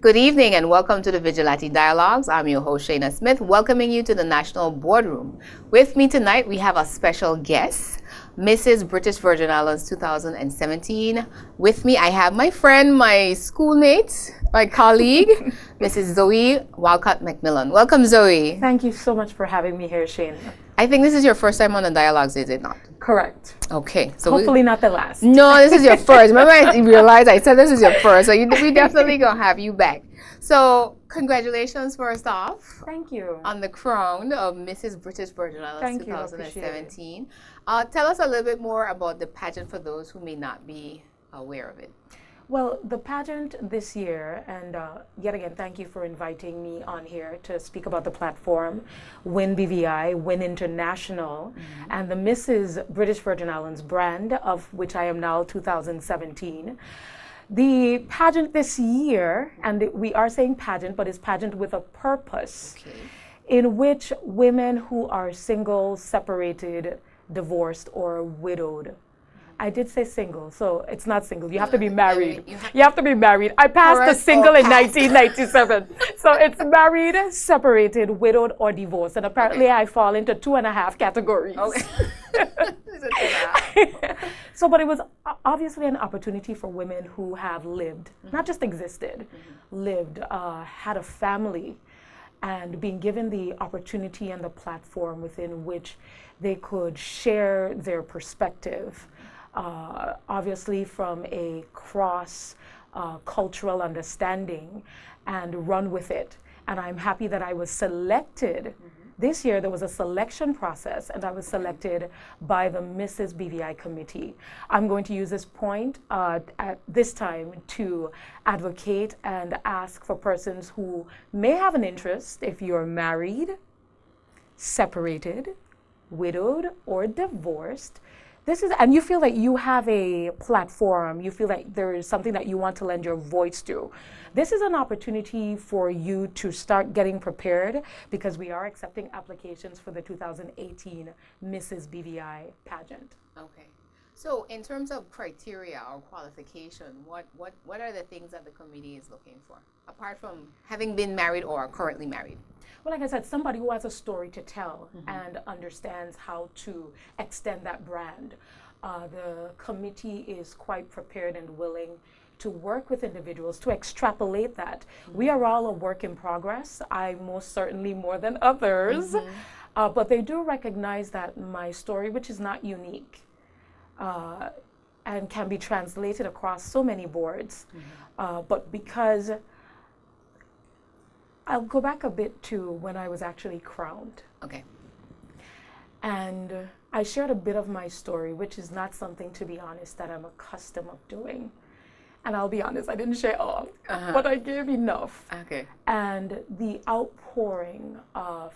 Good evening and welcome to the Vigilate Dialogues. I'm your host, Shaina Smith, welcoming you to the National Boardroom. With me tonight, we have a special guest, Mrs. British Virgin Islands 2017. With me, I have my friend, my schoolmate, my colleague, Mrs. Zoe Walcott McMillan. Welcome, Zoe. Thank you so much for having me here, Shane. I think this is your first time on the Dialogues, is it not? Correct. Okay. So hopefully not the last. No, this is your first. Remember, I realized I said this is your first, so we definitely gonna have you back. So congratulations first off. Thank you. On the crown of Mrs. British Virgin Islands 2017. Tell us a little bit more about the pageant for those who may not be aware of it. Well, the pageant this year, and yet again, thank you for inviting me on here to speak about the platform, Win BVI, Win International, and the Mrs. British Virgin Islands brand, of which I am now 2017. The pageant this year, and we are saying pageant, but it's pageant with a purpose, in which women who are single, separated, divorced, or widowed. I did say single, so it's not single. You have to be married. You have to be married. I passed the single in 1997. So it's married, separated, widowed, or divorced. And apparently I fall into 2.5 categories. So, but it was obviously an opportunity for women who have lived, not just existed, lived, had a family, and being given the opportunity and the platform within which they could share their perspective. Obviously from a cross cultural understanding and run with it. And I'm happy that I was selected. This year there was a selection process and I was selected by the Mrs. BVI committee. I'm going to use this point at this time to advocate and ask for persons who may have an interest, if you're married, separated, widowed, or divorced. And you feel that you have a platform, you feel that there is something that you want to lend your voice to. This is an opportunity for you to start getting prepared because we are accepting applications for the 2018 Mrs. BVI pageant. Okay. So in terms of criteria or qualification, what are the things that the committee is looking for, apart from having been married or currently married? Well, like I said, somebody who has a story to tell and understands how to extend that brand. The committee is quite prepared and willing to work with individuals to extrapolate that. We are all a work in progress. I most certainly more than others, but they do recognize that my story, which is not unique, and can be translated across so many boards, but because I'll go back a bit to when I was actually crowned. Okay. And I shared a bit of my story, which is not something, to be honest, that I'm accustomed of doing. And I'll be honest, I didn't share all, but I gave enough. Okay. And the outpouring of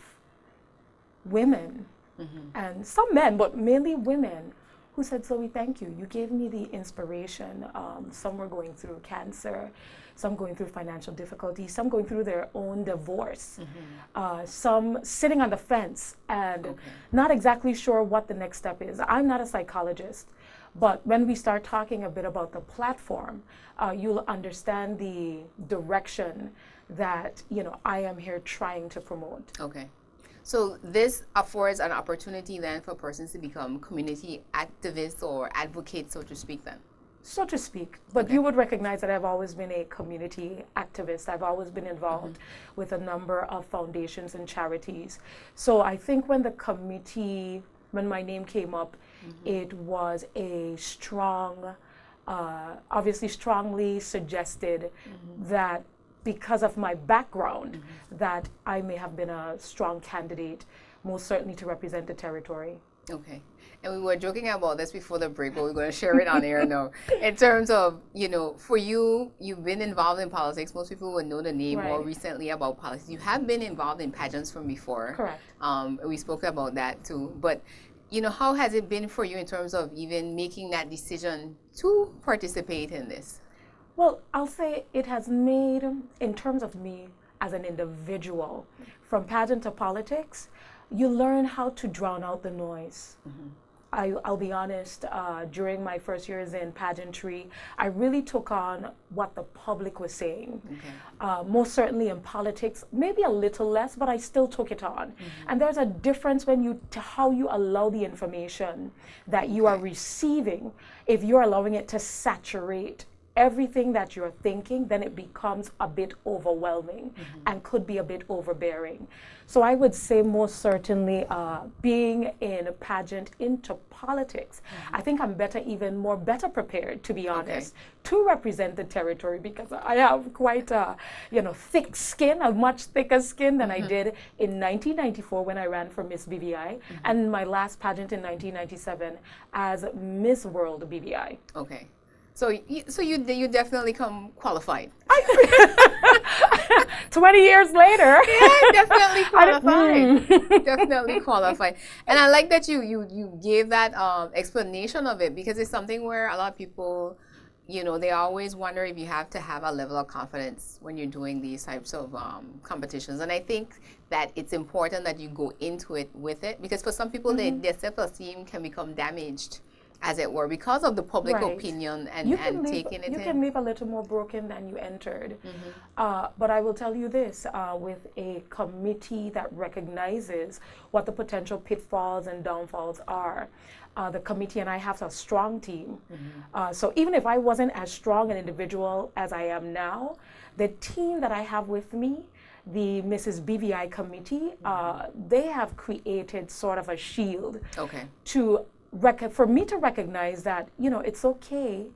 women, and some men, but mainly women, who said, Zoe, thank you. You gave me the inspiration. Some were going through cancer, some going through financial difficulties, some going through their own divorce, some sitting on the fence and not exactly sure what the next step is. I'm not a psychologist, but when we start talking a bit about the platform, you'll understand the direction that I am here trying to promote. Okay. So this affords an opportunity then for persons to become community activists or advocates, so to speak then? So to speak, but you would recognize that I've always been a community activist. I've always been involved with a number of foundations and charities. So I think when the committee, when my name came up, it was a strong, obviously strongly suggested that because of my background, that I may have been a strong candidate, most certainly to represent the territory. Okay. And we were joking about this before the break, but we're going to share it on air now. In terms of, for you, you've been involved in politics. Most people would know the name more recently about politics. You have been involved in pageants from before. Correct. We spoke about that too. But, how has it been for you in terms of even making that decision to participate in this? Well, I'll say it has made, in terms of me as an individual, from pageant to politics, you learn how to drown out the noise. I'll be honest, during my first years in pageantry, I really took on what the public was saying. Okay. Most certainly in politics, maybe a little less, but I still took it on. And there's a difference when how you allow the information that you are receiving. If you're allowing it to saturate everything that you're thinking, then it becomes a bit overwhelming and could be a bit overbearing. So I would say most certainly being in a pageant into politics, I think I'm better prepared, to be honest, to represent the territory, because I have quite a thick skin, a much thicker skin than I did in 1994 when I ran for Miss BVI, and my last pageant in 1997 as Miss World BVI. Okay. So you definitely come qualified. 20 years later. Yeah, definitely qualified. Definitely qualified. And I like that you gave that explanation of it, because it's something where a lot of people, they always wonder if you have to have a level of confidence when you're doing these types of competitions. And I think that it's important that you go into it with it, because for some people, their self-esteem can become damaged, as it were, because of the public opinion and taking it in. You can leave a little more broken than you entered. But I will tell you this, with a committee that recognizes what the potential pitfalls and downfalls are, the committee and I have a strong team. So even if I wasn't as strong an individual as I am now, the team that I have with me, the Mrs. BVI committee, they have created sort of a shield for me to recognize that, it's okay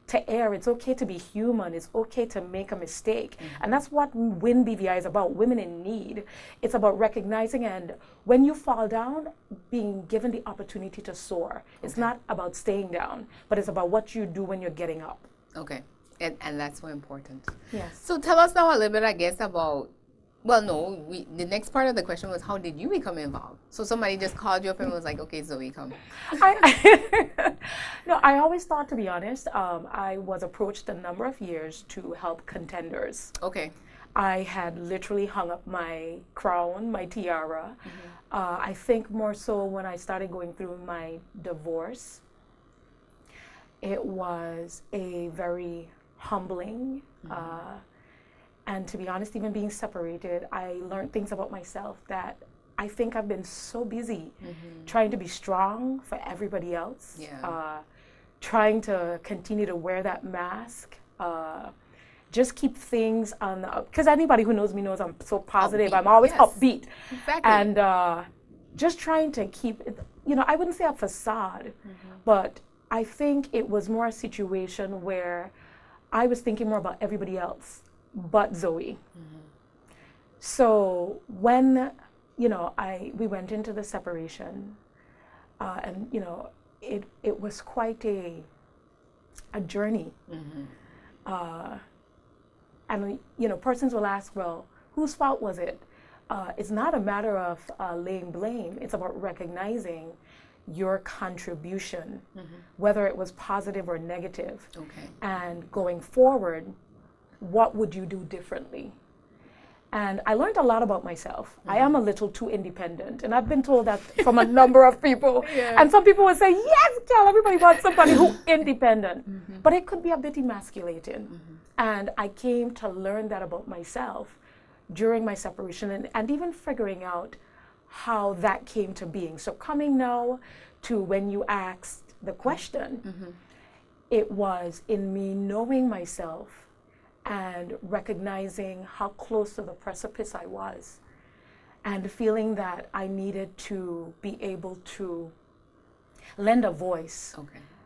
to err, it's okay to be human, it's okay to make a mistake. And that's what WIN BVI is about, women in need. It's about recognizing, and when you fall down, being given the opportunity to soar. It's not about staying down, but it's about what you do when you're getting up. Okay, and that's so important. Yes. So tell us now a little bit, I guess, about, the next part of the question was, how did you become involved? So somebody just called you up and was like, okay, Zoe, come. No, I always thought, to be honest, I was approached a number of years to help contenders. Okay. I had literally hung up my crown, my tiara. I think more so when I started going through my divorce. It was a very humbling, and to be honest, even being separated, I learned things about myself that I think I've been so busy trying to be strong for everybody else, trying to continue to wear that mask, just keep things on the, because anybody who knows me knows I'm so positive, I'm always upbeat. Exactly. And just trying to keep it, I wouldn't say a facade, but I think it was more a situation where I was thinking more about everybody else but Zoe. So when, we went into the separation, and, it was quite a journey. And, persons will ask, well, whose fault was it? It's not a matter of laying blame. It's about recognizing your contribution, whether it was positive or negative. And going forward, what would you do differently? And I learned a lot about myself. I am a little too independent, and I've been told that from a number of people. And some people would say, yes, Cal, everybody wants somebody who's independent. But it could be a bit emasculating. And I came to learn that about myself during my separation, and even figuring out how that came to being. So coming now to when you asked the question, it was in me knowing myself and recognizing how close to the precipice I was, and feeling that I needed to be able to lend a voice.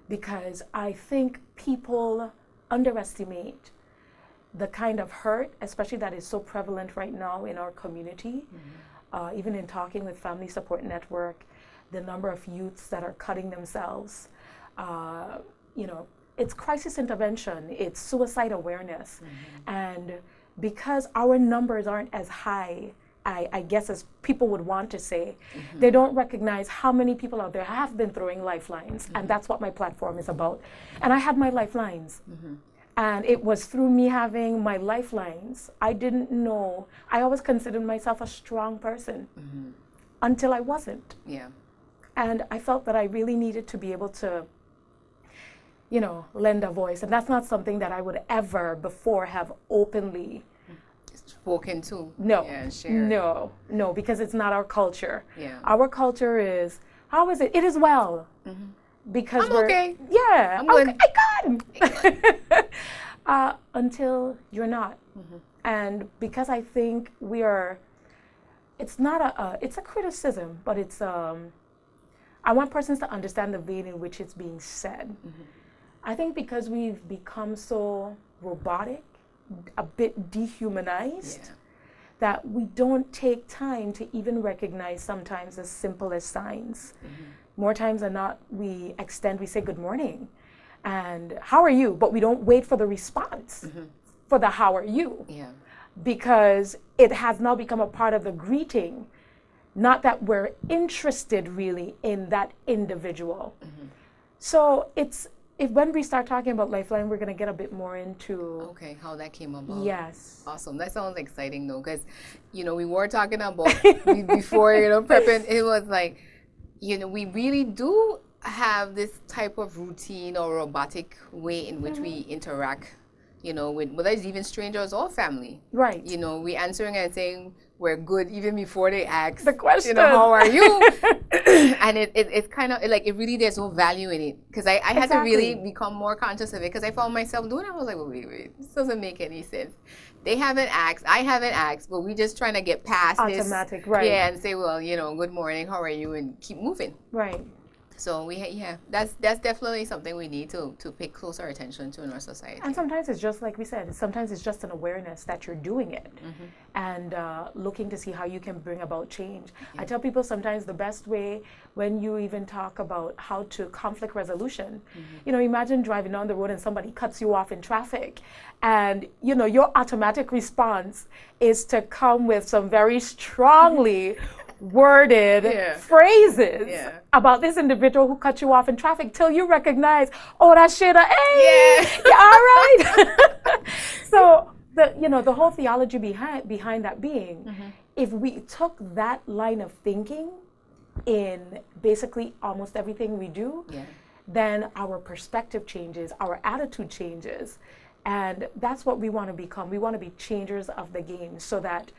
Because I think people underestimate the kind of hurt, especially that is so prevalent right now in our community. Even in talking with Family Support Network, the number of youths that are cutting themselves, it's crisis intervention, it's suicide awareness. And because our numbers aren't as high, I guess, as people would want to say, they don't recognize how many people out there have been throwing lifelines. And that's what my platform is about. And I had my lifelines. And it was through me having my lifelines, I didn't know, I always considered myself a strong person until I wasn't. And I felt that I really needed to be able to, lend a voice. And that's not something that I would ever before have openly spoken to. No, Yeah, and shared. no, because it's not our culture. Yeah. Our culture is, how is it? It is well. Because I'm okay. Yeah. I'm good. I got until you're not. And because I think it's not it's a criticism, but it's, I want persons to understand the vein in which it's being said. I think because we've become so robotic, a bit dehumanized, that we don't take time to even recognize sometimes the simplest signs. More times than not, we say good morning and how are you, but we don't wait for the response for the how are you. Yeah. Because it has now become a part of the greeting, not that we're interested really in that individual. So when we start talking about Lifeline, we're going to get a bit more into how that came about. Yes. Awesome. That sounds exciting though, because we were talking about before prepping. It was like we really do have this type of routine or robotic way in which we interact. With whether it's even strangers or family. Right. We answering and saying we're good even before they ask the question. How are you? And it's kind of like it really there's no value in it because I had to really become more conscious of it because I found myself doing it. I was like, wait, this doesn't make any sense. They haven't asked, I haven't asked, but we're just trying to get past automatic, this. Right? Yeah, and say, well, good morning, how are you, and keep moving. Right. So that's definitely something we need to pay closer attention to in our society. And sometimes it's just like we said. Sometimes it's just an awareness that you're doing it, and looking to see how you can bring about change. I tell people sometimes the best way when you even talk about how to conflict resolution. Imagine driving down the road and somebody cuts you off in traffic, and your automatic response is to come with some very strongly worded phrases about this individual who cut you off in traffic till you recognize, oh, that's Shaina. Hey, you all right? So the whole theology behind that being, if we took that line of thinking in basically almost everything we do, then our perspective changes, our attitude changes, and that's what we want to become. We want to be changers of the game so that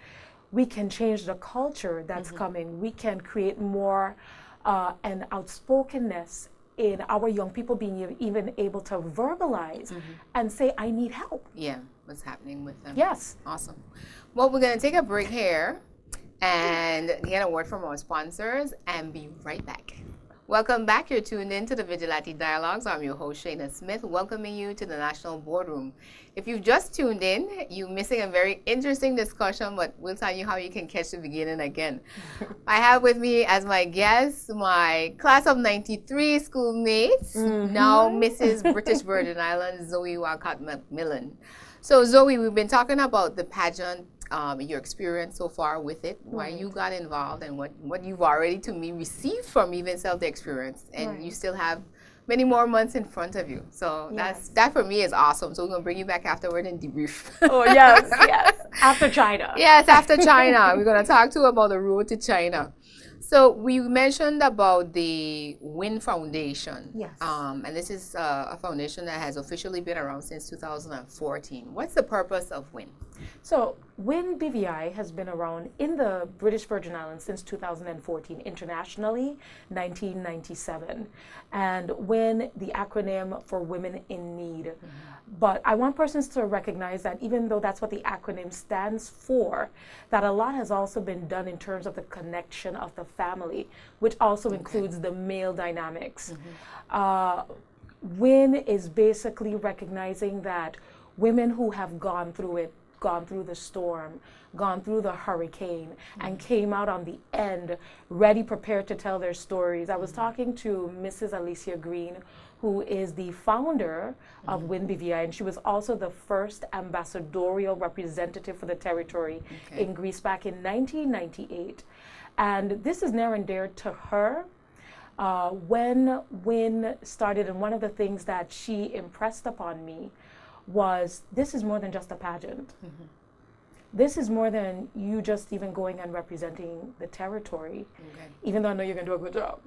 we can change the culture that's coming. We can create more an outspokenness in our young people being even able to verbalize and say, I need help. Yeah, what's happening with them. Yes. Awesome. Well, we're going to take a break here and get a word from our sponsors and be right back. Welcome back. You're tuned in to the Vigilate Dialogues. I'm your host, Shaina Smith, welcoming you to the National Boardroom. If you've just tuned in, you're missing a very interesting discussion, but we'll tell you how you can catch the beginning again. I have with me as my guests my class of 93 schoolmates, now Mrs. British Virgin Islands, Zoe Walcott McMillan. So Zoe, we've been talking about the pageant, your experience so far with it, why you got involved, and what you've already, to me, received from even the experience. And you still have many more months in front of you. So that for me is awesome. So we're going to bring you back afterward and debrief. Oh, yes, yes. After China. Yes, after China. We're going to talk to you about the road to China. So we mentioned about the WIN Foundation. Yes. And this is a foundation that has officially been around since 2014. What's the purpose of WIN? So WIN BVI has been around in the British Virgin Islands since 2014, internationally 1997. And WIN, the acronym for Women in Need. But I want persons to recognize that even though that's what the acronym stands for, that a lot has also been done in terms of the connection of the family, which also includes the male dynamics. WIN is basically recognizing that women who have gone through it, gone through the storm, gone through the hurricane, and came out on the end ready, prepared to tell their stories. I was talking to Mrs. Alicia Green, who is the founder of WIN BVI, and she was also the first ambassadorial representative for the territory in Greece back in 1998. And this is near and dear to her. When WIN started, and one of the things that she impressed upon me was this is more than just a pageant. this is more than you just even going and representing the territory, even though I know you're going to do a good job.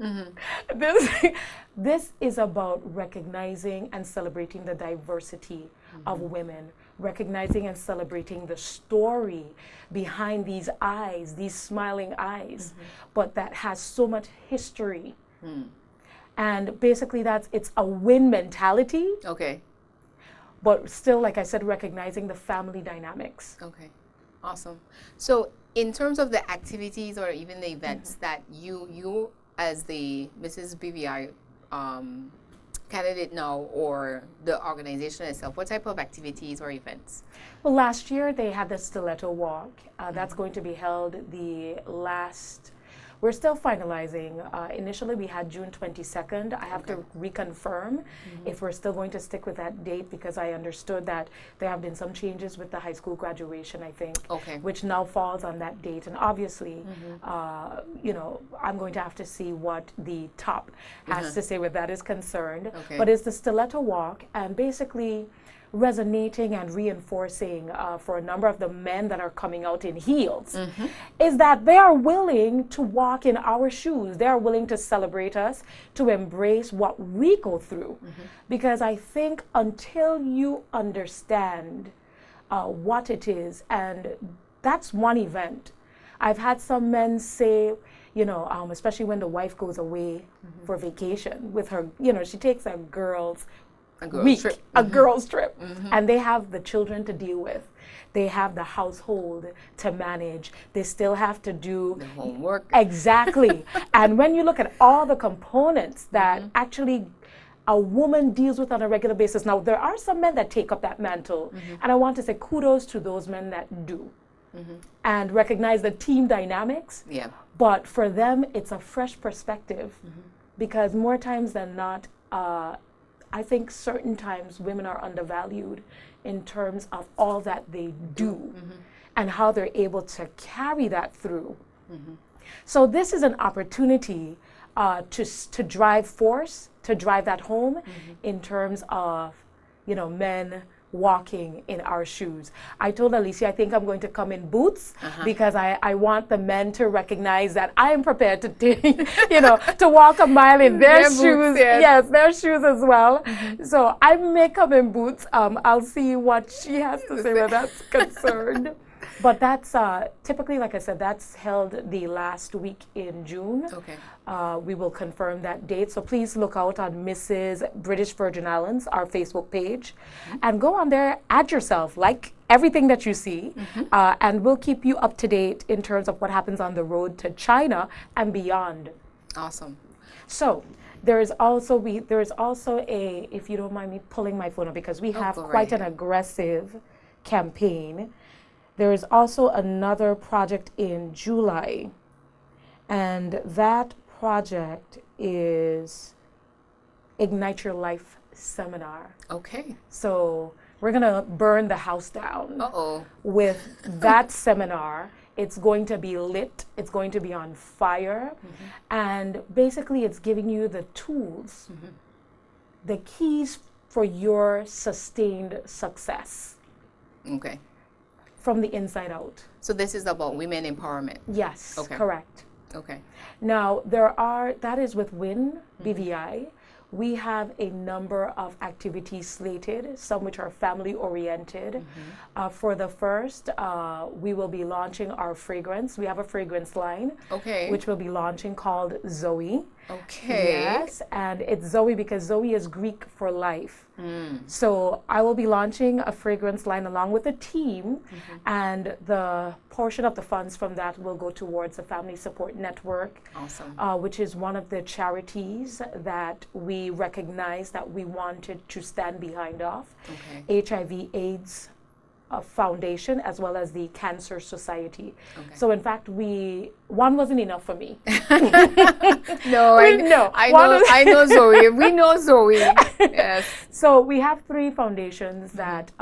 This is about recognizing and celebrating the diversity of women, recognizing and celebrating the story behind these eyes, these smiling eyes, but that has so much history. And basically it's a win mentality. Okay. But still, like I said, recognizing the family dynamics. Okay. Awesome. So in terms of the activities or even the events that you as the Mrs. BVI candidate now, or the organization itself, what type of activities or events? Well, last year they had the Stiletto Walk. That's going to be held we're still finalizing. Initially, we had June 22nd. I have to reconfirm if we're still going to stick with that date, because I understood that there have been some changes with the high school graduation, I think, which now falls on that date. And obviously, I'm going to have to see what the top has to say where that is concerned. But it's the Stiletto Walk, and basically resonating and reinforcing for a number of the men that are coming out in heels is that they are willing to walk in our shoes. They are willing to celebrate us, to embrace what we go through. Because I think until you understand what it is, and that's one event. I've had some men say, especially when the wife goes away for vacation with her, she takes a girls' trip. A girls' trip. And they have the children to deal with. They have the household to manage. They still have to do the homework. Exactly. And when you look at all the components that actually a woman deals with on a regular basis, now there are some men that take up that mantle. And I want to say kudos to those men that do. And recognize the team dynamics. But for them, it's a fresh perspective. Because more times than not, I think certain times women are undervalued in terms of all that they do and how they're able to carry that through. So this is an opportunity to drive force, to drive that home in terms of, men walking in our shoes. I told Alicia I think I'm going to come in boots because I want the men to recognize that I am prepared to to walk a mile in their shoes. Yes, their shoes as well. So I may come in boots. I'll see what she has to say where that's concerned. But that's typically, like I said, that's held the last week in June. We will confirm that date. So please look out on Mrs. British Virgin Islands, our Facebook page, and go on there, add yourself, like everything that you see, and we'll keep you up to date in terms of what happens on the road to China and beyond. Awesome. So there is also a, if you don't mind me pulling my phone up, because we have quite an aggressive campaign. There is also another project in July, and that project is Ignite Your Life Seminar. So we're going to burn the house down with that seminar. It's going to be lit. It's going to be on fire. And basically it's giving you the tools, the keys for your sustained success. From the inside out. So this is about women empowerment? Yes, correct. Now, that is with BVI. We have a number of activities slated, some which are family oriented. For the first, we will be launching our fragrance. We have a fragrance line, which we'll be launching called Zoe. Yes, and it's Zoe because Zoe is Greek for life. So I will be launching a fragrance line along with a team, and the portion of the funds from that will go towards the Family Support Network, which is one of the charities that we recognize that we wanted to stand behind of. HIV/AIDS Foundation, as well as the Cancer Society. So in fact, one wasn't enough for me. I know Zoe. We know Zoe. Yes. So we have 3 foundations that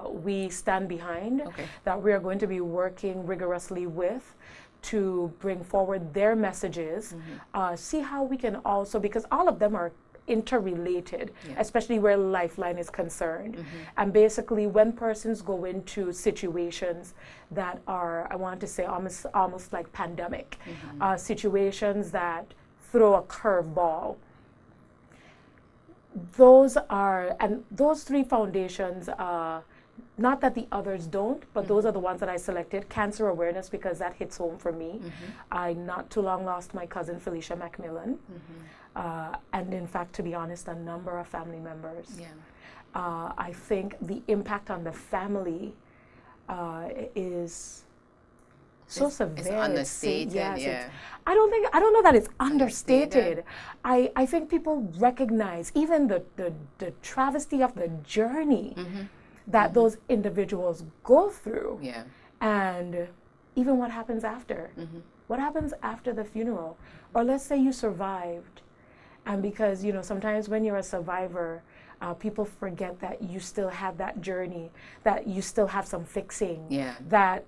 we stand behind, that we are going to be working rigorously with to bring forward their messages. See how we can also, because all of them are interrelated, especially where Lifeline is concerned. And basically, when persons go into situations that are, I want to say, almost like pandemic, situations that throw a curveball, those three foundations, not that the others don't, but those are the ones that I selected. Cancer awareness, because that hits home for me. I not too long lost my cousin Felicia McMillan, and in fact, to be honest, a number of family members. I think the impact on the family is so severe. It's understated. I don't know that it's understated. I think people recognize even the travesty of the journey that those individuals go through, and even what happens after. What happens after the funeral? Or let's say you survived, and because sometimes when you're a survivor, people forget that you still have that journey, that you still have some fixing, that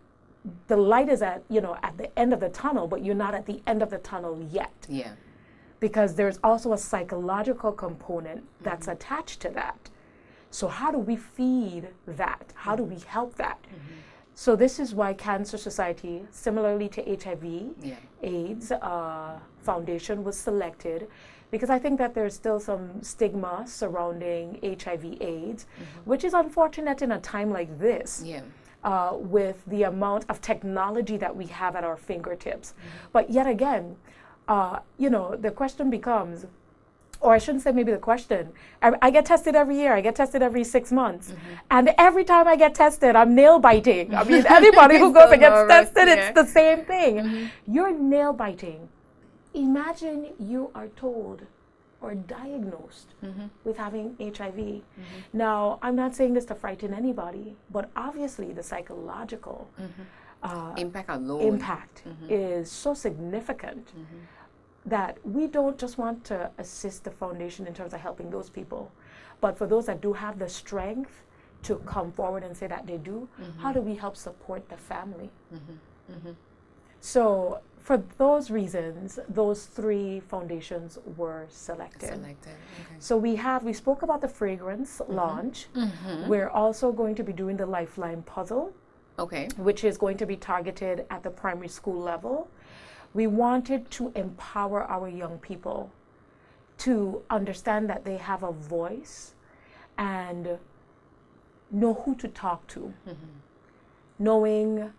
the light is at the end of the tunnel, but you're not at the end of the tunnel yet. Because there's also a psychological component that's attached to that. So how do we feed that? How do we help that? So this is why Cancer Society, similarly to HIV, AIDS Foundation, was selected, because I think that there's still some stigma surrounding HIV AIDS, which is unfortunate in a time like this. With the amount of technology that we have at our fingertips. But yet again, the question becomes, or I shouldn't say maybe the question, I get tested every year, I get tested every 6 months, and every time I get tested, I'm nail biting. I mean, anybody who goes and gets tested, it's the same thing. You're nail biting. Imagine you are told or diagnosed with having HIV. Now, I'm not saying this to frighten anybody, but obviously the psychological impact alone is so significant that we don't just want to assist the foundation in terms of helping those people, but for those that do have the strength to come forward and say that they do, how do we help support the family? So for those reasons, those three foundations were selected. So we spoke about the fragrance launch. We're also going to be doing the Lifeline puzzle, which is going to be targeted at the primary school level. We wanted to empower our young people to understand that they have a voice and know who to talk to, knowing,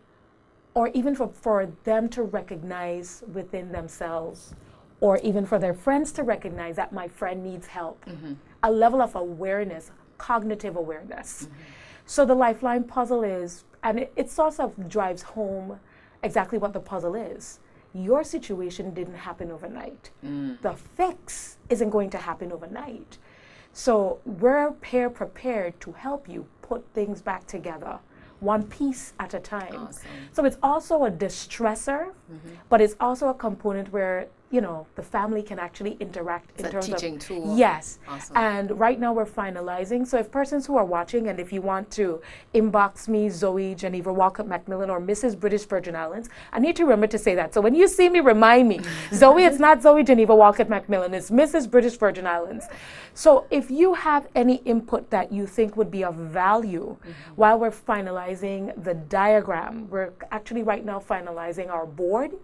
or even for them to recognize within themselves, or even for their friends to recognize that my friend needs help. A level of awareness, cognitive awareness. So the Lifeline puzzle is, and it sort of drives home exactly what the puzzle is. Your situation didn't happen overnight. The fix isn't going to happen overnight. So we're prepared to help you put things back together, one piece at a time. So it's also a distressor, but it's also a component where the family can actually interact in terms of teaching tool. And right now we're finalizing. So if persons who are watching, and if you want to inbox me, Zoe Geneva Walcott McMillan or Mrs. British Virgin Islands, I need to remember to say that. So when you see me, remind me, Zoe, it's not Zoe Geneva Walcott McMillan, it's Mrs. British Virgin Islands. So if you have any input that you think would be of value while we're finalizing the diagram, we're actually right now finalizing our board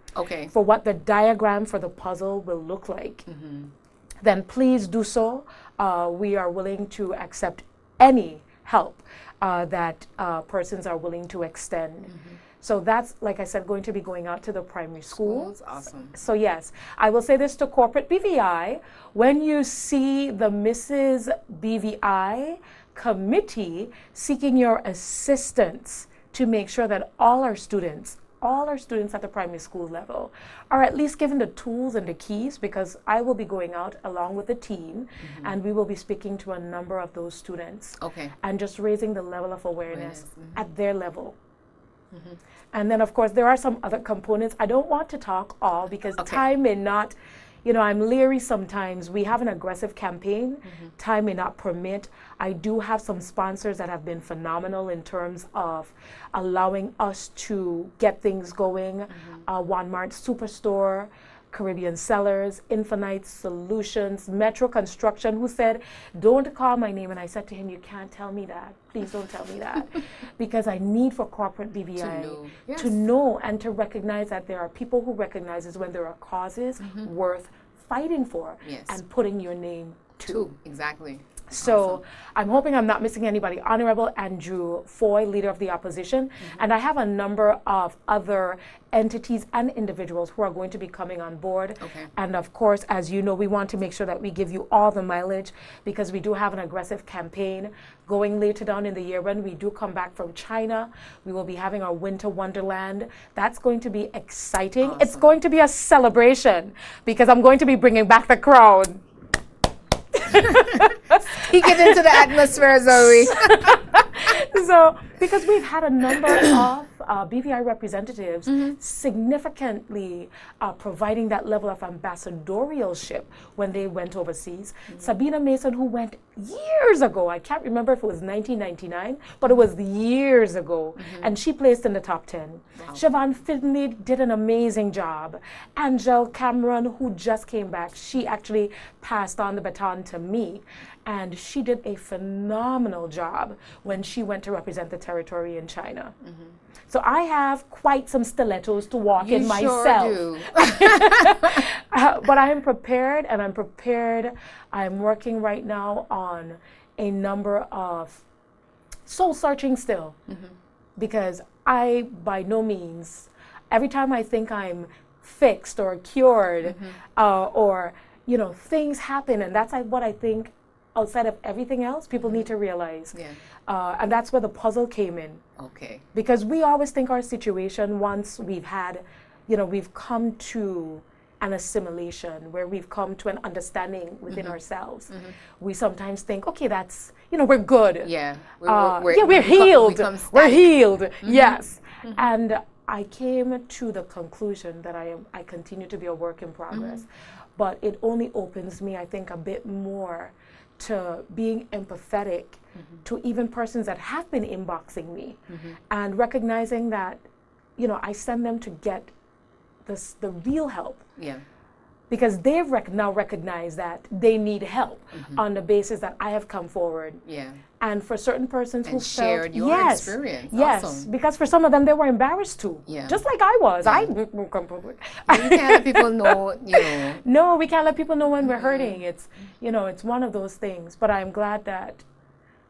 for what the diagram for the puzzle will look like, then please do so. We are willing to accept any help that persons are willing to extend. So that's, like I said, going to be going out to the primary schools. So yes, I will say this to corporate BVI. When you see the Mrs. BVI committee seeking your assistance to make sure that all our students at the primary school level are at least given the tools and the keys, because I will be going out along with the team and we will be speaking to a number of those students and just raising the level of awareness at their level. And then of course there are some other components. I don't want to talk all because time may not, I'm leery sometimes. We have an aggressive campaign. Time may not permit. I do have some sponsors that have been phenomenal in terms of allowing us to get things going. Walmart Superstore, Caribbean Cellars, Infinite Solutions, Metro Construction, who said, don't call my name. And I said to him, you can't tell me that. Please don't tell me that. Because I need for corporate BVI to know and to recognize that there are people who recognizes when there are causes worth fighting for and putting your name to. Exactly. So awesome. I'm hoping I'm not missing anybody. Honorable Andrew Foy, Leader of the Opposition. And I have a number of other entities and individuals who are going to be coming on board. And of course, as you know, we want to make sure that we give you all the mileage, because we do have an aggressive campaign going later down in the year. When we do come back from China, we will be having our Winter Wonderland. That's going to be exciting. It's going to be a celebration, because I'm going to be bringing back the crowd. Speak it into the atmosphere, Zoe. So, because we've had a number of BVI representatives significantly providing that level of ambassadorialship when they went overseas. Sabina Mason, who went years ago, I can't remember if it was 1999, but it was years ago, and she placed in the top 10. Wow. Siobhan Finley did an amazing job. Angel Cameron, who just came back, she actually passed on the baton to me. And she did a phenomenal job when she went to represent the territory in China. So I have quite some stilettos to walk in myself. Sure do. But I am prepared, and I'm prepared. I'm working right now on a number of soul searching still, because I, by no means, every time I think I'm fixed or cured, or, you know, things happen, and that's what I think. Outside of everything else, people need to realize. And that's where the puzzle came in. Because we always think our situation, once we've had, you know, we've come to an assimilation, where we've come to an understanding within ourselves. We sometimes think, okay, that's, you know, we're good. We're healed. We're healed. Yes. And I came to the conclusion that I continue to be a work in progress. But it only opens me, I think, a bit more to being empathetic to even persons that have been inboxing me, and recognizing that, you know, I send them to get the real help. Because they've now recognized that they need help on the basis that I have come forward. And for certain persons who shared your experience. Awesome. Because for some of them, they were embarrassed too. Just like I was. I won't come public. You can't let people know, you know. No, we can't let people know when we're hurting. It's, you know, it's one of those things. But I'm glad that,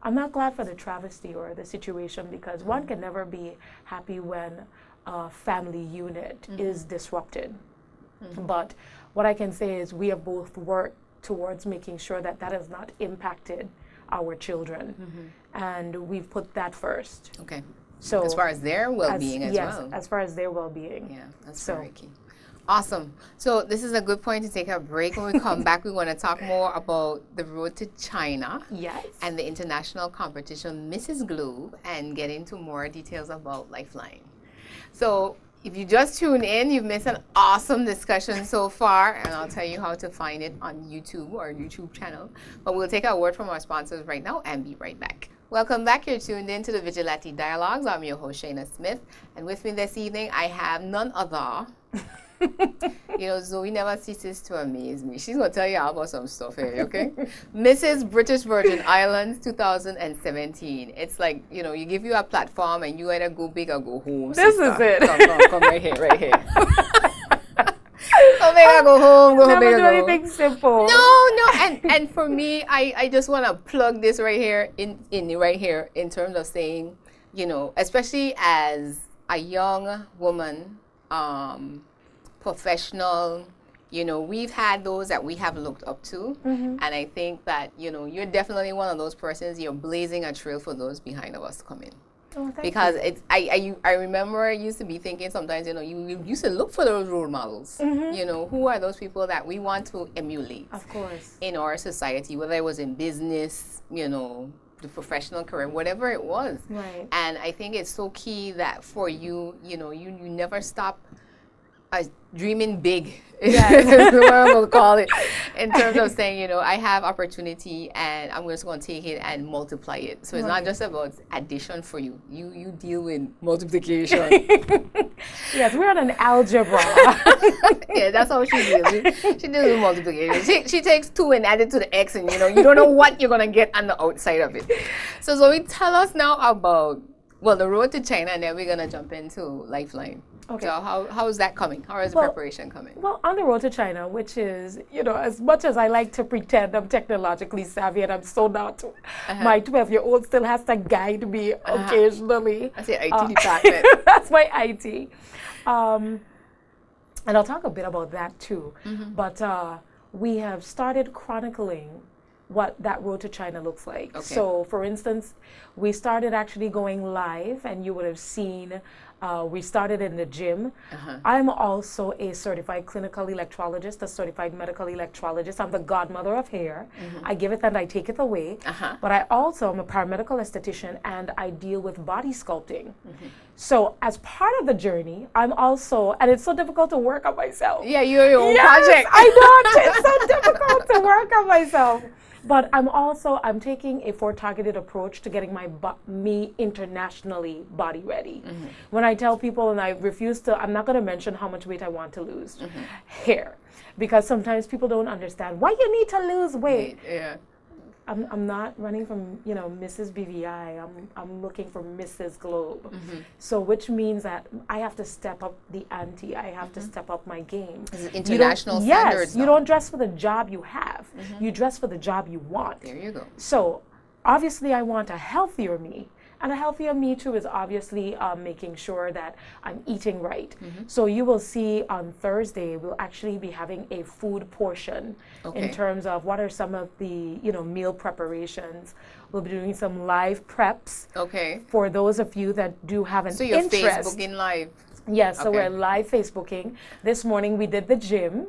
I'm not glad for the travesty or the situation, because one can never be happy when a family unit is disrupted. But what I can say is we have both worked towards making sure that that has not impacted our children. And we've put that first. So as far as their well-being as well. Yes, as far as their well-being. Yeah, that's very key. Awesome. So this is a good point to take a break. When we come back, we want to talk more about the road to China. And the international competition, Mrs. Globe, and get into more details about Lifeline. So if you just tuned in, you've missed an awesome discussion so far, and I'll tell you how to find it on YouTube, or YouTube channel. But we'll take a word from our sponsors right now and be right back. Welcome back. You're tuned in to the Vigilate Dialogues. I'm your host, Shaina Smith, and with me this evening, I have none other. You know, Zoe never ceases to amaze me. She's going to tell you all about some stuff here, okay? Mrs. British Virgin Islands 2017. It's like, you know, you give you a platform and you either go big or go home. This is it. Come right here, right here. Go big or go home, go big or go home. Never do anything simple. No. And for me, I just want to plug this right here, in terms of saying, you know, especially as a young woman, professional, you know, we've had those that we have looked up to, and I think that, you know, you're definitely one of those persons. You're blazing a trail for those behind of us to come in. Because it's, I remember I used to be thinking sometimes, you know, you used to look for those role models. You know, who are those people that we want to emulate? Of course. In our society, whether it was in business, you know, the professional career, whatever it was. Right. And I think it's so key that for you, you know, you never stop dreaming big, Yes. is what I'm going to call it, in terms of saying, you know, I have opportunity and I'm just going to take it and multiply it. So it's not Right. just about addition for you. You deal with multiplication. Yes, we're on an algebra. Yeah, that's how she deals with. She deals with multiplication. She takes 2 and adds it to the x, and you know, you don't know what you're going to get on the outside of it. So Zoe, tell us now about, well, the road to China, and then we're going to jump into Lifeline. Okay. So how is that coming? How is the preparation coming? Well, on the road to China, which is, you know, as much as I like to pretend I'm technologically savvy and I'm so not, my 12-year-old still has to guide me occasionally. That's the IT department. That's my IT. And I'll talk a bit about that too. But we have started chronicling what that road to China looks like. Okay. So, for instance, we started actually going live, and you would have seen we started in the gym. I'm also a certified clinical electrologist, a certified medical electrologist. I'm the godmother of hair. I give it and I take it away. But I also am a paramedical esthetician, and I deal with body sculpting. So as part of the journey, I'm also, and it's so difficult to work on myself. Yeah, you're your own Yes, project. I know, it's so difficult to work on myself. But I'm taking a targeted approach to getting me internationally body ready. When I tell people, and I refuse to, I'm not going to mention how much weight I want to lose. Hair. Because sometimes people don't understand why you need to lose weight. Yeah. I'm not running from, you know, Mrs. BVI. I'm looking for Mrs. Globe. So which means that I have to step up the ante. I have to step up my game. This is international standards. Yes, you don't dress for the job you have. You dress for the job you want. There you go. So obviously I want a healthier me. And a healthier me too is obviously making sure that I'm eating right. So you will see on Thursday, we'll actually be having a food portion in terms of what are some of the, you know, meal preparations. We'll be doing some live preps. For those of you that do have an interest. So you're Facebooking live. Yes, so we're live Facebooking. This morning we did the gym.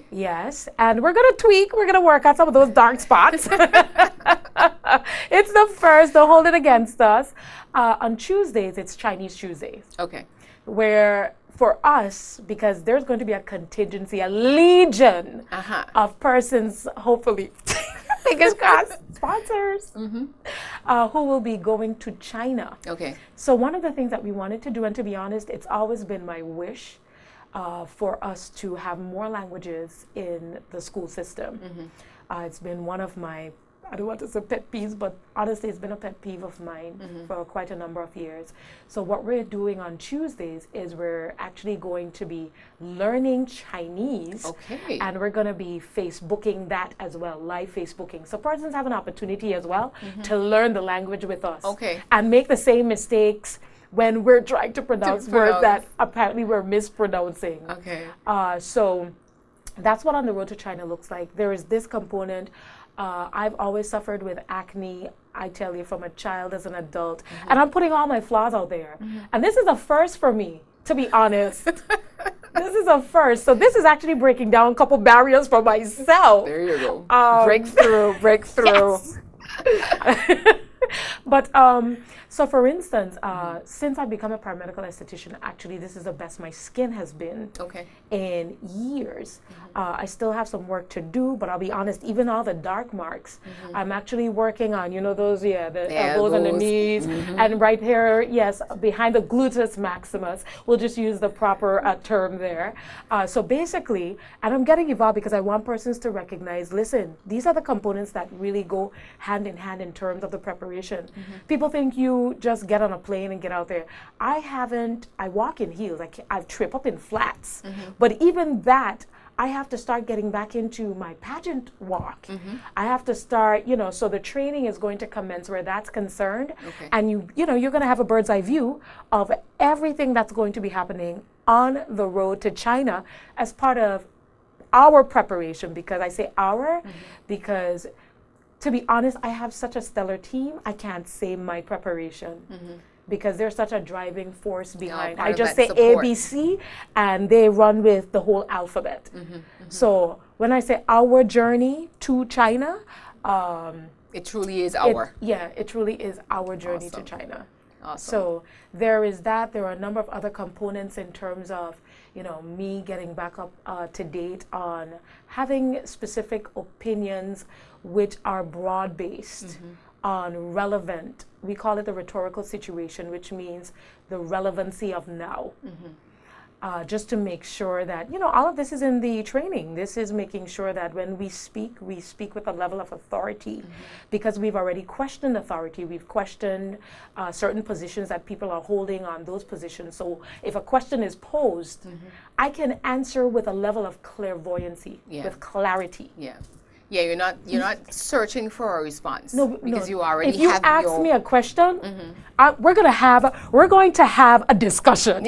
Yes, and we're going to tweak, we're going to work out some of those dark spots. It's the first, don't hold it against us. On Tuesdays, it's Chinese Tuesdays. Where for us, because there's going to be a contingency, a legion of persons, hopefully, fingers crossed, sponsors, who will be going to China. So one of the things that we wanted to do, and to be honest, it's always been my wish for us to have more languages in the school system. It's been one of my, I don't want to say pet peeves, but honestly, it's been a pet peeve of mine for quite a number of years. So what we're doing on Tuesdays is we're actually going to be learning Chinese. And we're going to be Facebooking that as well, live Facebooking. So persons have an opportunity as well to learn the language with us. And make the same mistakes when we're trying to pronounce words that apparently we're mispronouncing. So that's what On the Road to China looks like. There is this component. I've always suffered with acne, I tell you, from a child as an adult. And I'm putting all my flaws out there. And this is a first for me, to be honest. This is a first. So this is actually breaking down a couple barriers for myself. There you go. Breakthrough. But so for instance, since I've become a paramedical esthetician, actually this is the best my skin has been in years. I still have some work to do, but I'll be honest, even all the dark marks, I'm actually working on, you know, those, the elbows and the knees, and right here, yes, behind the gluteus maximus. We'll just use the proper term there. So basically, and I'm getting involved because I want persons to recognize, listen, these are the components that really go hand in hand in terms of the preparation. People think you just get on a plane and get out there. I walk in heels. I trip up in flats. But even that, I have to start getting back into my pageant walk. I have to start, you know, so the training is going to commence where that's concerned. And you know, you're going to have a bird's eye view of everything that's going to be happening on the road to China as part of our preparation. Because I say our, because to be honest, I have such a stellar team, I can't say my preparation. Because there's such a driving force behind. I just say support. ABC, and they run with the whole alphabet. So when I say our journey to China, it truly is our. It truly is our journey to China. So there is that. There are a number of other components in terms of, me getting back up to date on having specific opinions which are broad-based on relevant, we call it the rhetorical situation, which means the relevancy of now. Just to make sure that, all of this is in the training. This is making sure that when we speak with a level of authority, because we've already questioned authority. We've questioned certain positions that people are holding on those positions. So if a question is posed, I can answer with a level of clairvoyancy, with clarity. Yeah, you're not searching for a response. Because you already have. If you ask me a question, we're going to have a discussion.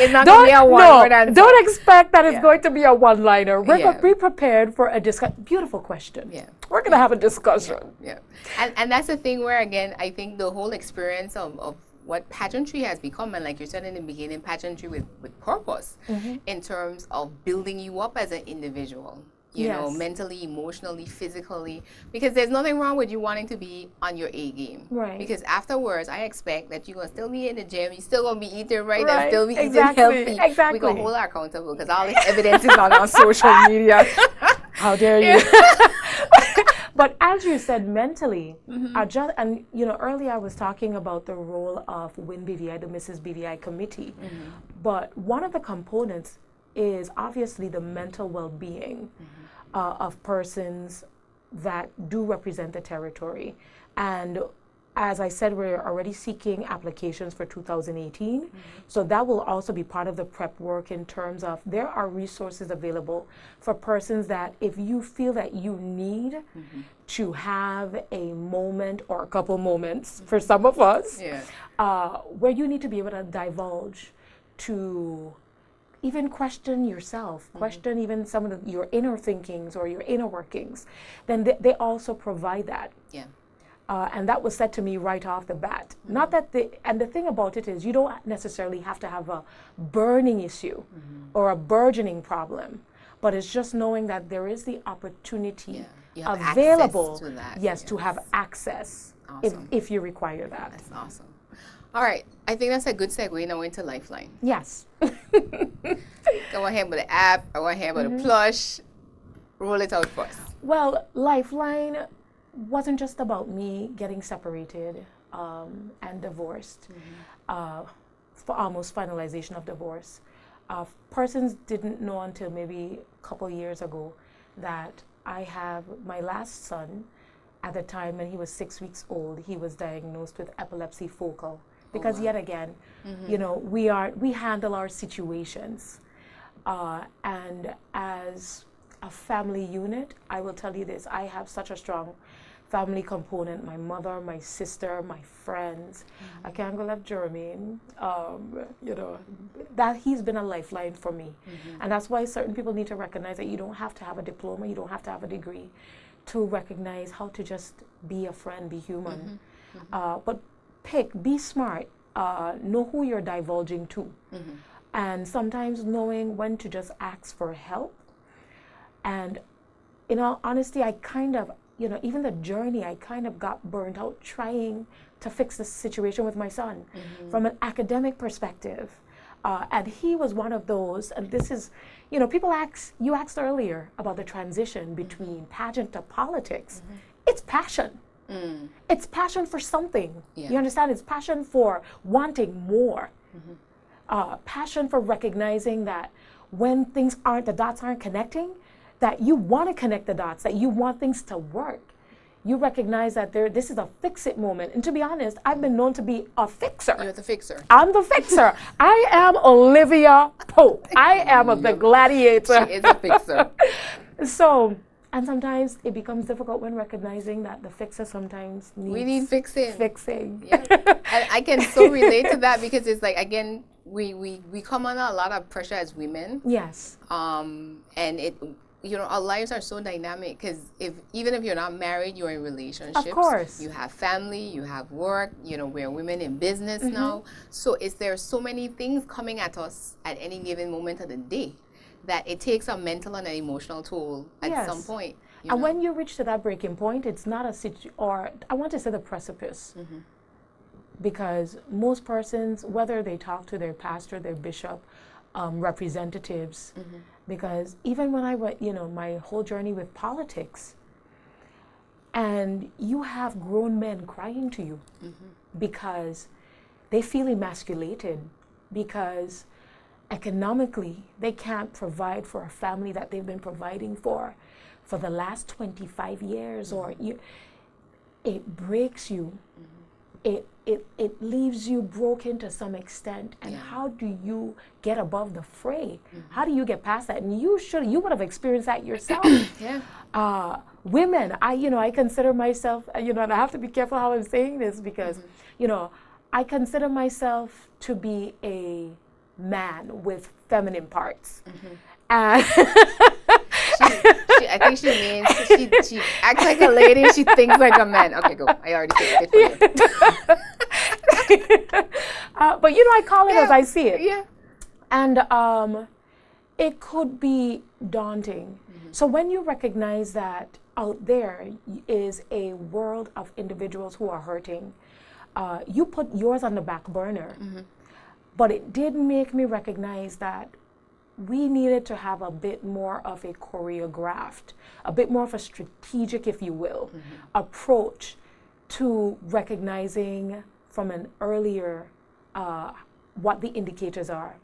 It's not going to be a one-word answer. Don't expect that it's going to be a one-liner. We're going to be prepared for a discussion. Beautiful question. We're going to have a discussion. And that's the thing where, again, I think the whole experience of what pageantry has become, and like you said in the beginning, pageantry with purpose, in terms of building you up as an individual. You know, mentally, emotionally, physically, because there's nothing wrong with you wanting to be on your A game. Because afterwards, I expect that you're going to still be in the gym, you're still going to be eating right, and still be eating healthy. We can hold our accountable because all this evidence is on our social media. How dare you? But as you said, mentally, earlier I was talking about the role of WIN BVI, the Mrs. BVI committee. But one of the components is obviously the mental well-being of persons that do represent the territory. And as I said, we're already seeking applications for 2018. So that will also be part of the prep work in terms of there are resources available for persons that if you feel that you need to have a moment or a couple moments for some of us, where you need to be able to divulge, to even question yourself, question even some of your inner thinkings or your inner workings, then they also provide that. And that was said to me right off the bat. Not that and the thing about it is you don't necessarily have to have a burning issue or a burgeoning problem, but it's just knowing that there is the opportunity available, to have access if you require that. That's awesome. All right, I think that's a good segue now into Lifeline. Yes. Go ahead with the app, go ahead with the plush, roll it out for us. Well, Lifeline wasn't just about me getting separated and divorced, for almost finalization of divorce. Persons didn't know until maybe a couple years ago that I have my last son. At the time when he was 6 weeks old, he was diagnosed with epilepsy focal. Because yet again, we handle our situations. And as a family unit, I will tell you this, I have such a strong family component, my mother, my sister, my friends. I can't go left Jermaine, that he's been a lifeline for me. And that's why certain people need to recognize that you don't have to have a diploma, you don't have to have a degree to recognize how to just be a friend, be human. But be smart, know who you're divulging to. And sometimes knowing when to just ask for help. And in all honesty, I kind of, even the journey, I kind of got burnt out trying to fix the situation with my son from an academic perspective. And he was one of those, and this is, you asked earlier about the transition between pageant to politics. It's passion. It's passion for something. You understand? It's passion for wanting more. Passion for recognizing that when the dots aren't connecting, that you want to connect the dots, that you want things to work. You recognize that this is a fix-it moment. And to be honest, I've been known to be a fixer. You're the fixer. I'm the fixer. I am Olivia Pope. I am the gladiator. She is a fixer. So, and sometimes it becomes difficult when recognizing that the fixer sometimes needs we need fixing. And I can so relate to that because it's like, again, we come under a lot of pressure as women. Yes. And our lives are so dynamic because even if you're not married, you're in relationships. Of course. You have family, you have work, we're women in business now. So there's so many things coming at us at any given moment of the day that it takes a mental and an emotional toll at some point. And when you reach to that breaking point, it's not or I want to say the precipice. Because most persons, whether they talk to their pastor, their bishop, representatives, because even when I went, my whole journey with politics, and you have grown men crying to you because they feel emasculated, because economically they can't provide for a family that they've been providing for the last 25 years, or it breaks you. It leaves you broken to some extent. And how do you get above the fray? How do you get past that? And you would have experienced that yourself. Women, I consider myself, and I have to be careful how I'm saying this, because, I consider myself to be a man with feminine parts. And I think she means she acts like a lady, she thinks like a man. Okay, go. I already said it for you. But I call it as I see it. Yeah. And it could be daunting. So when you recognize that out there is a world of individuals who are hurting, you put yours on the back burner. But it did make me recognize that we needed to have a bit more of a choreographed, a bit more of a strategic, if you will, approach to recognizing from an earlier what the indicators are.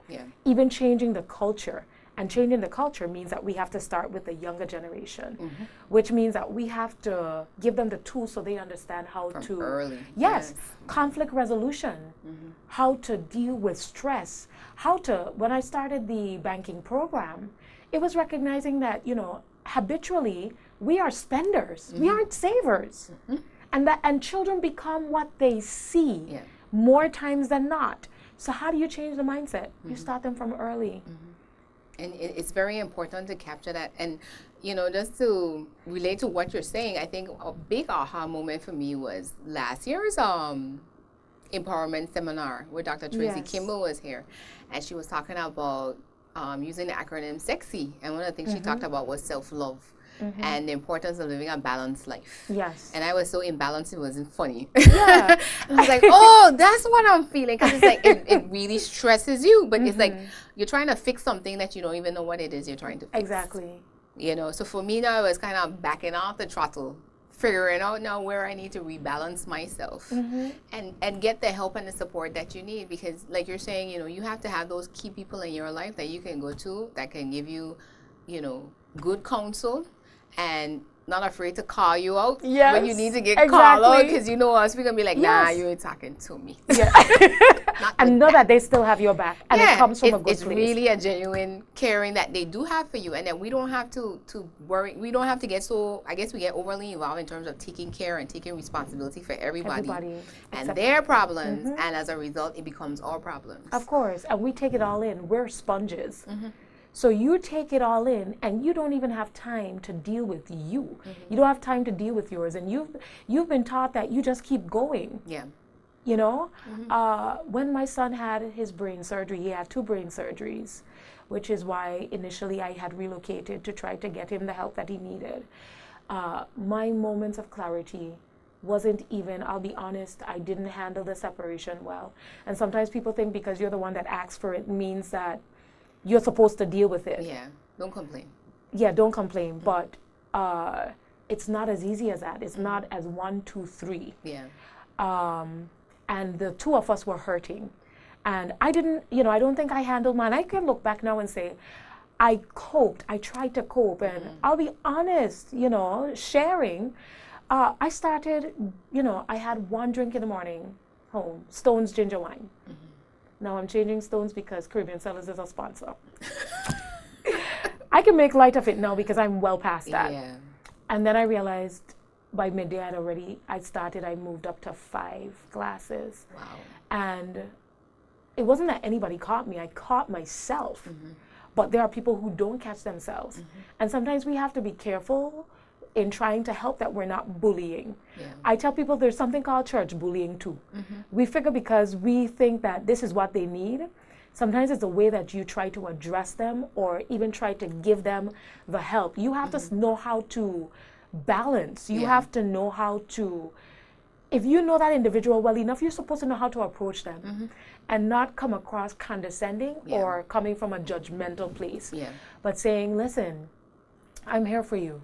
Even changing the culture. And changing the culture means that we have to start with the younger generation, which means that we have to give them the tools so they understand how to early. Conflict resolution, how to deal with stress, when I started the banking program, it was recognizing that, habitually we are spenders, we aren't savers. And children become what they see more times than not. So how do you change the mindset? You start them from early. And it's very important to capture that. And, just to relate to what you're saying, I think a big aha moment for me was last year's empowerment seminar where Dr. Tracy Kimball was here. And she was talking about using the acronym SEXY. And one of the things she talked about was self-love. And the importance of living a balanced life. And I was so imbalanced, it wasn't funny. I was like, oh, that's what I'm feeling. Because it's like, it really stresses you. But it's like, you're trying to fix something that you don't even know what it is you're trying to fix. Exactly. So for me now, I was kind of backing off the throttle, figuring out now where I need to rebalance myself and get the help and the support that you need. Because like you're saying, you have to have those key people in your life that you can go to that can give you, good counsel. And not afraid to call you out when you need to get called out, because us, we're going to be like, nah, you ain't talking to me. And know that they still have your back, and it comes from a good place. It's really a genuine caring that they do have for you, and that we don't have to worry, we don't have to get so, I guess we get overly involved in terms of taking care and taking responsibility for everybody and their problems, and as a result, it becomes our problems. Of course, and we take it all in. We're sponges. So you take it all in, and you don't even have time to deal with you. You don't have time to deal with yours, and you've been taught that you just keep going. When my son had his brain surgery, he had 2 brain surgeries, which is why initially I had relocated to try to get him the help that he needed. My moments of clarity wasn't even, I'll be honest, I didn't handle the separation well. And sometimes people think because you're the one that asks for it means that you're supposed to deal with it. Don't complain. Don't complain. But it's not as easy as that. It's not as 1, 2, 3. And the 2 of us were hurting. And I didn't, I don't think I handled mine. I can look back now and say, I coped. I tried to cope. And I'll be honest, sharing. I started, I had 1 drink in the morning home, Stone's ginger wine. Now I'm changing Stones because Caribbean Cellars is a sponsor. I can make light of it now because I'm well past that. And then I realized by midday I moved up to 5 glasses. And it wasn't that anybody caught me, I caught myself. But there are people who don't catch themselves. And sometimes we have to be careful in trying to help that we're not bullying. I tell people there's something called church bullying too. We figure because we think that this is what they need, sometimes it's a way that you try to address them or even try to give them the help. You have to know how to balance. You have to know how to if you know that individual well enough, you're supposed to know how to approach them and not come across condescending or coming from a judgmental place. But saying, listen, I'm here for you.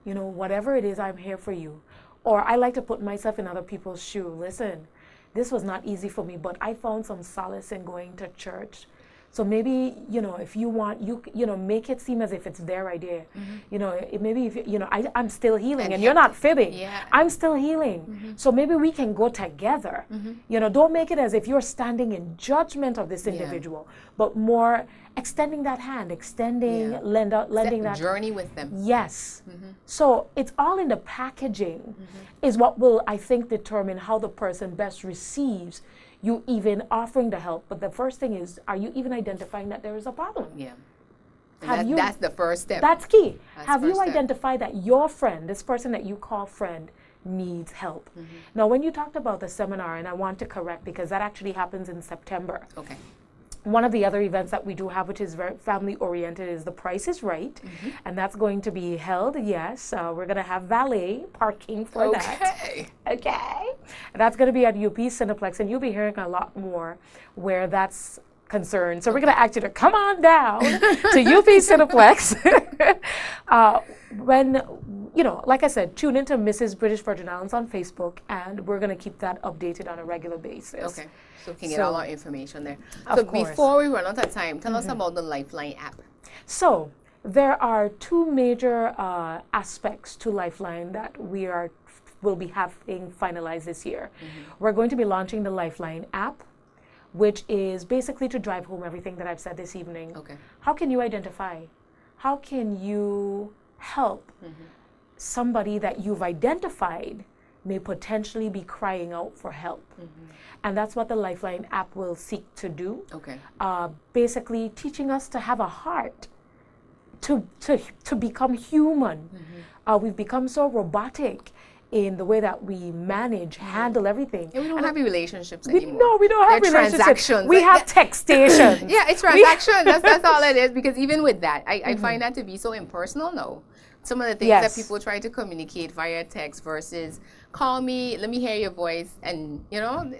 You know, whatever it is, I'm here for you. Or I like to put myself in other people's shoes. Listen, this was not easy for me, but I found some solace in going to church. So maybe, you know, if you want, you know, make it seem as if it's their idea. You know, maybe if, you know, I'm still healing and you're not fibbing. I'm still healing. So maybe we can go together. You know, don't make it as if you're standing in judgment of this individual, but more extending that hand, lending that journey with them. Yes. So it's all in the packaging is what will, I think, determine how the person best receives you even offering the help. But the first thing is, are you even identifying that there is a problem? That's the first step. That's key. Have you identified that your friend, this person that you call friend, needs help? Now, when you talked about the seminar, and I want to correct because that actually happens in September. One of the other events that we do have, which is very family oriented, is The Price is Right. And that's going to be held, yes. We're going to have valet parking for that. Okay. And that's going to be at UP Cineplex. And you'll be hearing a lot more where that's concerned. So we're going to ask you to come on down to UP Cineplex. When, you know, like I said, tune into Mrs. British Virgin Islands on Facebook, and we're going to keep that updated on a regular basis. So we can get all our information there. So before we run out of time, tell us about the Lifeline app. So there are two major aspects to Lifeline that will be having finalized this year. We're going to be launching the Lifeline app, which is basically to drive home everything that I've said this evening. How can you identify? How can you help somebody that you've identified may potentially be crying out for help? And that's what the Lifeline app will seek to do. Basically teaching us to have a heart, to become human. We've become so robotic in the way that we manage, handle everything. And we don't have relationships anymore. No, we don't have relationships. Transactions. We have textations. It's transactions. That's all it is. Because even with that, I find that to be so impersonal now. Some of the things that people try to communicate via text versus call me, let me hear your voice, and you know,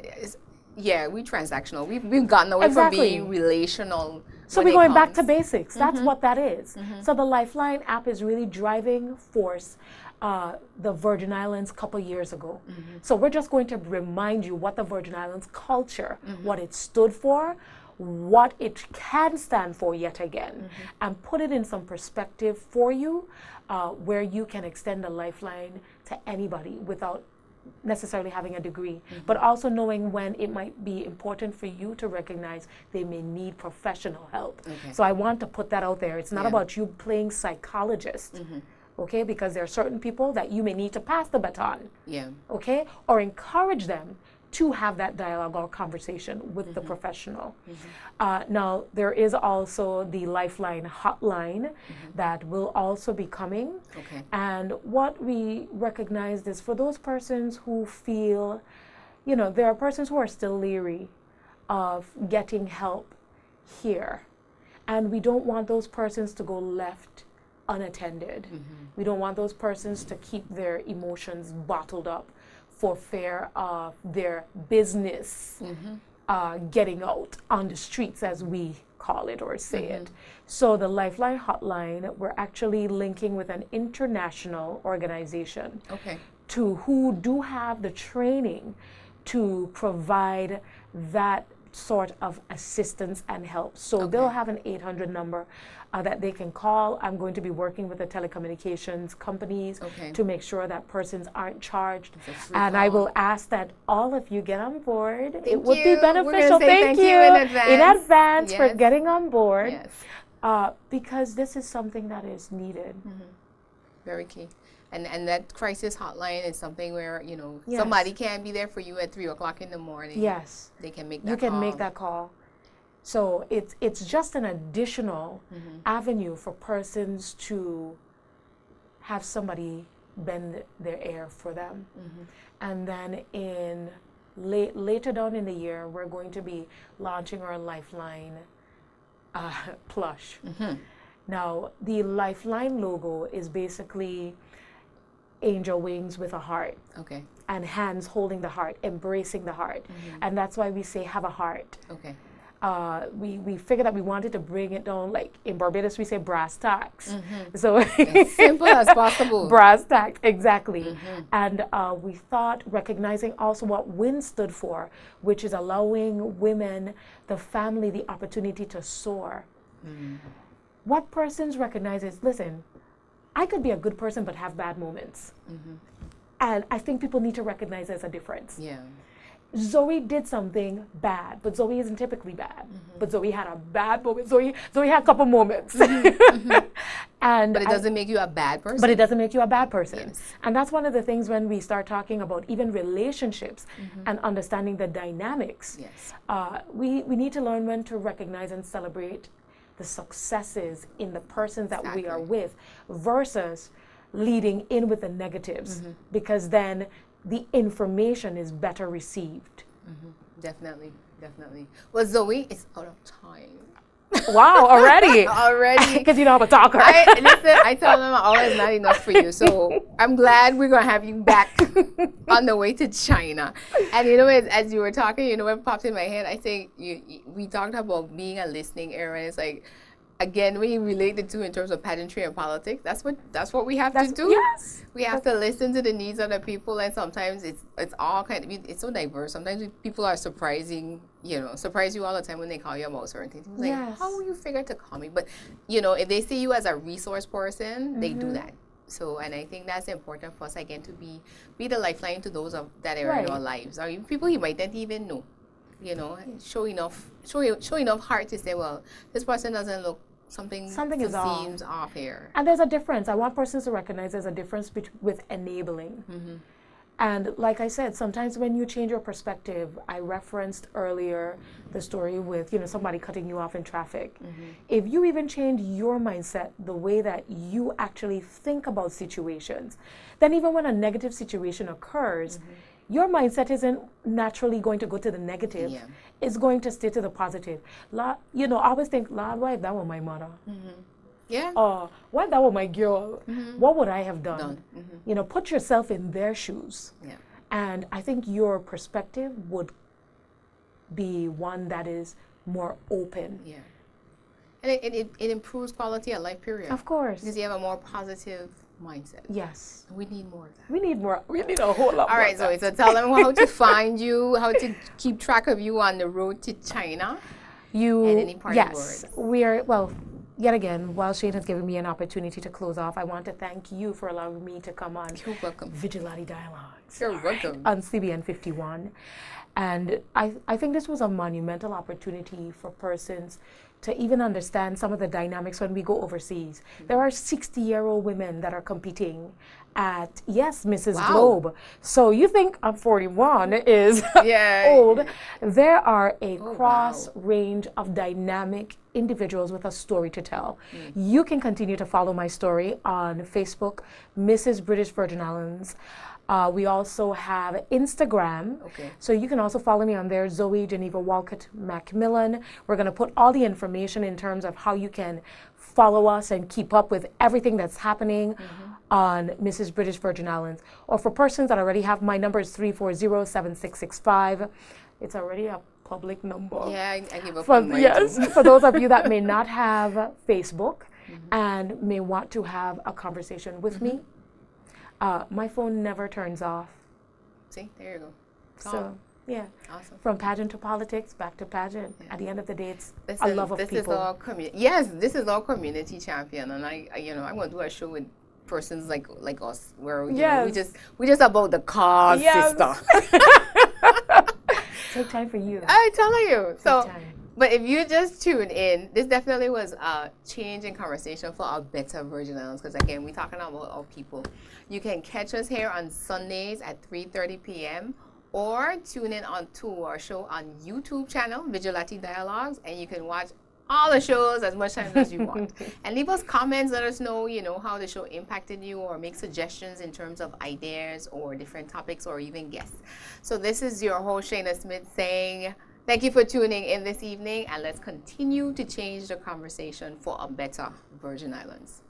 we transactional. We've gotten away from being relational. So we're going back to basics. That's what that is. So the Lifeline app is really driving force the Virgin Islands a couple years ago. So we're just going to remind you what the Virgin Islands culture, what it stood for, what it can stand for yet again, and put it in some perspective for you where you can extend a lifeline to anybody without necessarily having a degree, but also knowing when it might be important for you to recognize they may need professional help. So I want to put that out there. It's not about you playing psychologist. Okay, because there are certain people that you may need to pass the baton. Okay, or encourage them to have that dialogue or conversation with the professional. Now, there is also the Lifeline hotline that will also be coming. And what we recognized is for those persons who feel, you know, there are persons who are still leery of getting help here. And we don't want those persons to go left unattended. We don't want those persons to keep their emotions bottled up for fear of their business getting out on the streets, as we call it or say it. So the Lifeline hotline, we're actually linking with an international organization to who do have the training to provide that sort of assistance and help. So they'll have an 800 number that they can call. I'm going to be working with the telecommunications companies to make sure that persons aren't charged. And I will ask that all of you get on board. It would be beneficial. Thank you in advance for getting on board. Because this is something that is needed. Very key. And that crisis hotline is something where, you know, somebody can be there for you at 3 o'clock in the morning. They can make that call. You can make that call. So it's just an additional avenue for persons to have somebody bend their ear for them. And then later down in the year, we're going to be launching our Lifeline plush. Now, the Lifeline logo is basically angel wings with a heart. Okay. And hands holding the heart, embracing the heart. And that's why we say have a heart. Okay. We figured that we wanted to bring it down, like in Barbados we say brass tacks. So As simple as possible. Brass tacks, exactly. And we thought, recognizing also what WIN stood for, which is allowing women, the family, the opportunity to soar. What persons recognize is, listen, I could be a good person but have bad moments. And I think people need to recognize there's a difference. Yeah. Zoe did something bad, but Zoe isn't typically bad. But Zoe had a bad moment. Zoe had a couple moments. And but it doesn't make you a bad person. But it doesn't make you a bad person. Yes. And that's one of the things when we start talking about even relationships and understanding the dynamics. Yes. We need to learn when to recognize and celebrate the successes in the persons that we are with versus leading in with the negatives, because then the information is better received. Definitely. Well, Zoe, it's out of time. Wow, already? Already. Because you know I'm a talker. Listen, I tell them always not enough for you. So I'm glad we're going to have you back on the way to China. And you know, as you were talking, you know what popped in my head? I think we talked about being a listening ear, and it's like, again, when you relate the two in terms of pageantry and politics, that's what we have to do. Yes. We have to listen to the needs of the people, and sometimes it's all kind of, it's so diverse. Sometimes people are surprise you all the time when they call you about certain things. It's like, how will you figure to call me? But, you know, if they see you as a resource person, they do that. So, and I think that's important for us, again, to be the lifeline to those that are in our lives, or even people you might not even know. You know, show enough heart to say, well, this person doesn't look, something seems off here. And there's a difference. I want persons to recognize there's a difference with enabling. And like I said, sometimes when you change your perspective, I referenced earlier the story with, you know, somebody cutting you off in traffic. If you even change your mindset, the way that you actually think about situations, then even when a negative situation occurs, your mindset isn't naturally going to go to the negative. It's going to stay to the positive. You know, I always think, Lord, why if that were my mother? What if that were my girl? What would I have done? You know, put yourself in their shoes. And I think your perspective would be one that is more open. And it improves quality of life, period. Of course. Because you have a more positive mindset. Yes. We need more of that. We need more. We need a whole lot more. All right, Zoe, so tell them how to find you, how to keep track of you on the road to China. And any parting words. Yet again, while Shane has given me an opportunity to close off, I want to thank you for allowing me to come on. You're welcome. Vigilate Dialogues. You're welcome. On CBN 51. And I think this was a monumental opportunity for persons to even understand some of the dynamics when we go overseas. There are 60-year-old women that are competing at, Mrs. Globe. So you think I'm 41 is old. There are a cross range of dynamic individuals with a story to tell. You can continue to follow my story on Facebook, Mrs. British Virgin Islands. We also have Instagram. So you can also follow me on there, Zoe Walcott McMillan. We're going to put all the information in terms of how you can follow us and keep up with everything that's happening on Mrs. British Virgin Islands. Or for persons that already have, my number is 340-7665. It's already a public number. I give up on mine too. For those of you that may not have Facebook and may want to have a conversation with me, my phone never turns off. See, there you go. So, awesome. From pageant to politics, back to pageant. At the end of the day, it's a love of people. This is all community champion, and I'm going to do a show with persons like us, where we just about the cause, sister. Take time for you. I tell you. Take time. But if you just tune in, this definitely was a change in conversation for our better Virgin Islands. Because again, we're talking about our people. You can catch us here on Sundays at 3:30 p.m. or tune in to our show on YouTube channel, Vigilate Dialogues, and you can watch all the shows as much time as you want. And leave us comments, let us know, how the show impacted you, or make suggestions in terms of ideas or different topics or even guests. So this is your host, Shaina Smith, saying thank you for tuning in this evening, and let's continue to change the conversation for a better Virgin Islands.